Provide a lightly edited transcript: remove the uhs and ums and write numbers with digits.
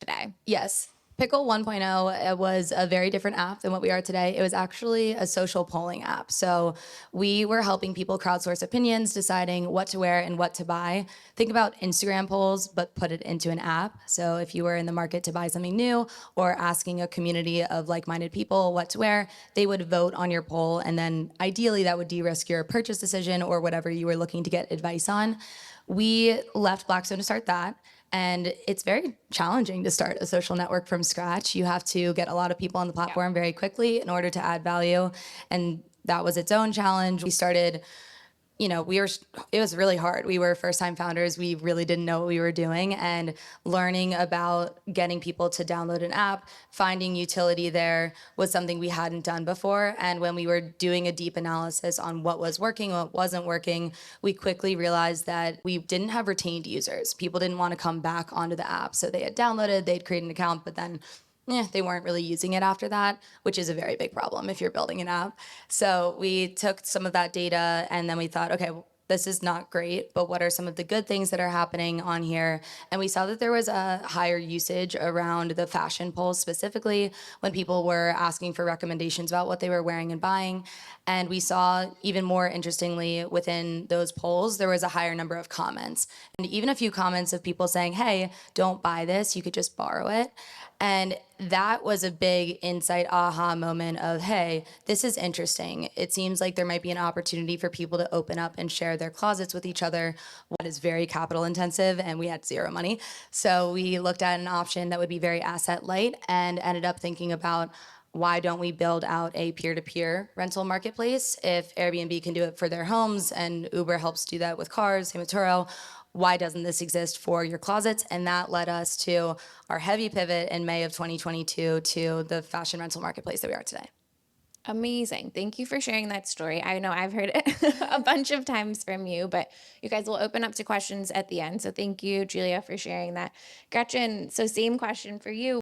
today? Yes. Pickle 1.0 was a very different app than what we are today. It was actually a social polling app. So we were helping people crowdsource opinions, deciding what to wear and what to buy. Think about Instagram polls, but put it into an app. So if you were in the market to buy something new or asking a community of like-minded people what to wear, they would vote on your poll. And then ideally that would de-risk your purchase decision or whatever you were looking to get advice on. We left Blackstone to start that. And it's very challenging to start a social network from scratch. You have to get a lot of people on the Yeah. platform very quickly in order to add value. And that was its own challenge. We started, it was really hard. We were first time founders. We really didn't know what we were doing, and learning about getting people to download an app, finding utility there was something we hadn't done before. And when we were doing a deep analysis on what was working, what wasn't working, we quickly realized that we didn't have retained users. People didn't want to come back onto the app. So they had downloaded, they'd create an account, but then they weren't really using it after that, which is a very big problem if you're building an app. So we took some of that data and then we thought, okay, well, this is not great, but what are some of the good things that are happening on here? And we saw that there was a higher usage around the fashion polls, specifically when people were asking for recommendations about what they were wearing and buying. And we saw, even more interestingly, within those polls, there was a higher number of comments. And even a few comments of people saying, hey, don't buy this, you could just borrow it. And that was a big insight aha moment of, hey, this is interesting. It seems like there might be an opportunity for people to open up and share their closets with each other. What is very capital intensive, and we had zero money. So we looked at an option that would be very asset light and ended up thinking about, why don't we build out a peer-to-peer rental marketplace? If Airbnb can do it for their homes and Uber helps do that with cars, same with Turo, why doesn't this exist for your closets? And that led us to our heavy pivot in May of 2022 to the fashion rental marketplace that we are today. Amazing. Thank you for sharing that story. I know I've heard it a bunch of times from you, but you guys will open up to questions at the end. So thank you, Julia, for sharing that. Gretchen, so same question for you.